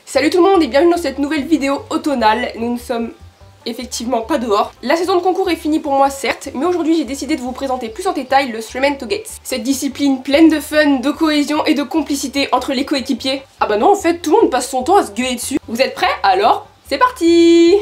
Salut tout le monde et bienvenue dans cette nouvelle vidéo automnale. Nous ne sommes effectivement pas dehors. La saison de concours est finie pour moi certes, mais aujourd'hui j'ai décidé de vous présenter plus en détail le Three to Gates. Cette discipline pleine de fun, de cohésion et de complicité entre les coéquipiers. Ah bah non, en fait tout le monde passe son temps à se gueuler dessus. Vous êtes prêts? Alors, c'est parti!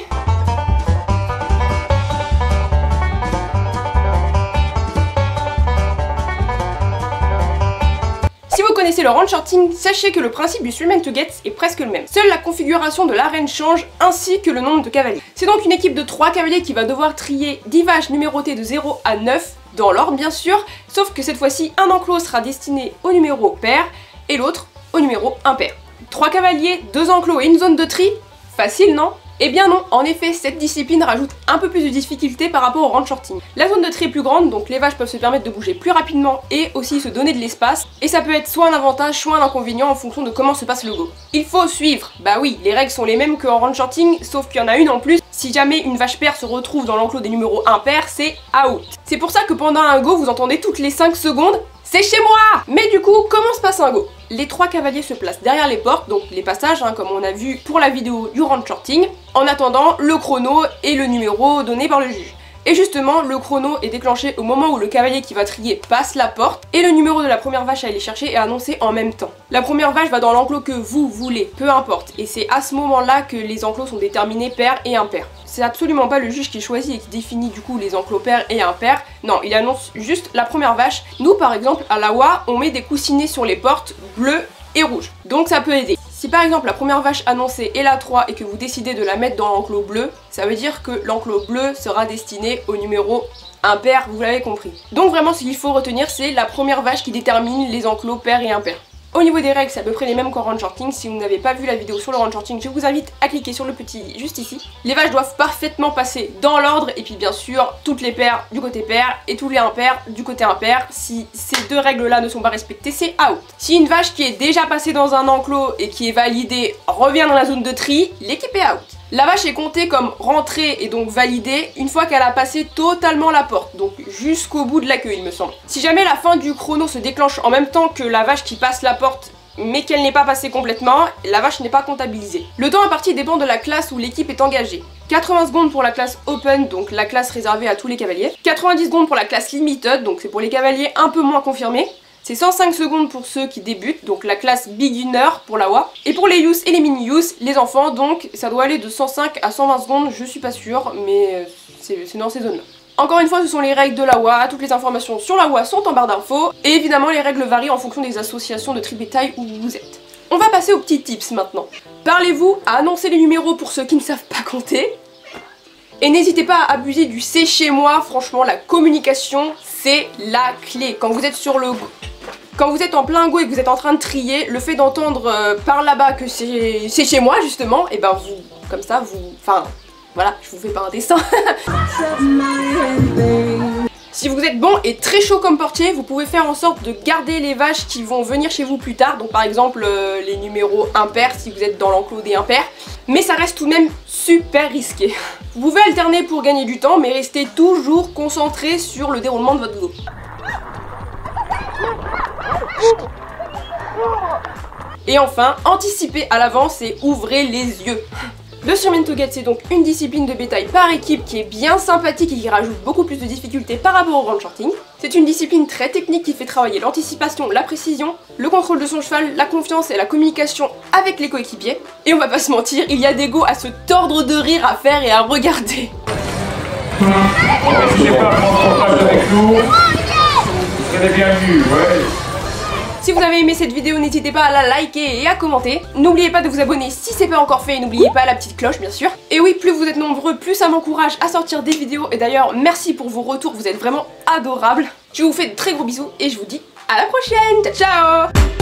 Si vous connaissez le range sorting, sachez que le principe du Three to Gates est presque le même. Seule la configuration de l'arène change ainsi que le nombre de cavaliers. C'est donc une équipe de 3 cavaliers qui va devoir trier 10 vaches numérotées de 0 à 9, dans l'ordre bien sûr, sauf que cette fois-ci un enclos sera destiné au numéro pair et l'autre au numéro impair. 3 cavaliers, 2 enclos et une zone de tri, facile non? Eh bien non, en effet, cette discipline rajoute un peu plus de difficulté par rapport au range sorting. La zone de tri est plus grande, donc les vaches peuvent se permettre de bouger plus rapidement et aussi se donner de l'espace, et ça peut être soit un avantage, soit un inconvénient en fonction de comment se passe le go. Il faut suivre, bah oui, les règles sont les mêmes qu'en range sorting, sauf qu'il y en a une en plus. Si jamais une vache paire se retrouve dans l'enclos des numéros impairs, c'est out. C'est pour ça que pendant un go, vous entendez toutes les 5 secondes « C'est chez moi !» Mais du coup, comment se passe un go? Les 3 cavaliers se placent derrière les portes, donc les passages, comme on a vu pour la vidéo du range sorting, en attendant le chrono et le numéro donné par le juge. Et justement, le chrono est déclenché au moment où le cavalier qui va trier passe la porte et le numéro de la première vache à aller chercher est annoncé en même temps. La première vache va dans l'enclos que vous voulez, peu importe, et c'est à ce moment-là que les enclos sont déterminés pair et impair. C'est absolument pas le juge qui choisit et qui définit du coup les enclos pairs et impairs, non, il annonce juste la première vache. Nous par exemple, à la WA, on met des coussinets sur les portes bleues et rouges, donc ça peut aider. Si par exemple la première vache annoncée est la 3 et que vous décidez de la mettre dans l'enclos bleu, ça veut dire que l'enclos bleu sera destiné au numéro impair, vous l'avez compris. Donc vraiment ce qu'il faut retenir, c'est la première vache qui détermine les enclos pairs et impairs. Au niveau des règles, c'est à peu près les mêmes qu'en range sorting. Si vous n'avez pas vu la vidéo sur le range sorting, je vous invite à cliquer sur le petit juste ici. Les vaches doivent parfaitement passer dans l'ordre et puis bien sûr toutes les paires du côté pair et tous les impairs du côté impair. Si ces deux règles là ne sont pas respectées, c'est out. Si une vache qui est déjà passée dans un enclos et qui est validée revient dans la zone de tri, l'équipe est out. La vache est comptée comme rentrée et donc validée une fois qu'elle a passé totalement la porte, donc jusqu'au bout de la queue il me semble. Si jamais la fin du chrono se déclenche en même temps que la vache qui passe la porte mais qu'elle n'est pas passée complètement, la vache n'est pas comptabilisée. Le temps imparti dépend de la classe où l'équipe est engagée. 80 secondes pour la classe Open, donc la classe réservée à tous les cavaliers. 90 secondes pour la classe Limited, donc c'est pour les cavaliers un peu moins confirmés. C'est 105 secondes pour ceux qui débutent, donc la classe Beginner pour la WA. Et pour les Youth et les Mini-Youth, les enfants, donc ça doit aller de 105 à 120 secondes, je suis pas sûre, mais c'est dans ces zones-là. Encore une fois, ce sont les règles de la WA, toutes les informations sur la WA sont en barre d'infos, et évidemment les règles varient en fonction des associations de tri bétail où vous êtes. On va passer aux petits tips maintenant. Parlez-vous à annoncer les numéros pour ceux qui ne savent pas compter. Et n'hésitez pas à abuser du c'est chez moi, franchement la communication c'est la clé. Quand vous êtes sur le go, quand vous êtes en plein go et que vous êtes en train de trier, le fait d'entendre par là-bas que c'est chez moi justement, et ben vous, comme ça, vous, enfin voilà, je vous fais pas un dessin. Si vous êtes bon et très chaud comme portier, vous pouvez faire en sorte de garder les vaches qui vont venir chez vous plus tard, donc par exemple les numéros impairs si vous êtes dans l'enclos des impairs, mais ça reste tout de même super risqué. Vous pouvez alterner pour gagner du temps, mais restez toujours concentré sur le déroulement de votre go. Et enfin, anticipez à l'avance et ouvrez les yeux. Le Three to Gates, c'est donc une discipline de bétail par équipe qui est bien sympathique et qui rajoute beaucoup plus de difficultés par rapport au range sorting. C'est une discipline très technique qui fait travailler l'anticipation, la précision, le contrôle de son cheval, la confiance et la communication avec les coéquipiers. Et on va pas se mentir, il y a des go à se tordre de rire à faire et à regarder. N'hésitez pas à prendre contact avec nous, vous serez les bienvenus, ouais. Si vous avez aimé cette vidéo, n'hésitez pas à la liker et à commenter. N'oubliez pas de vous abonner si c'est pas encore fait et n'oubliez pas la petite cloche bien sûr. Et oui, plus vous êtes nombreux, plus ça m'encourage à sortir des vidéos. Et d'ailleurs, merci pour vos retours, vous êtes vraiment adorables. Je vous fais de très gros bisous et je vous dis à la prochaine. Ciao ciao.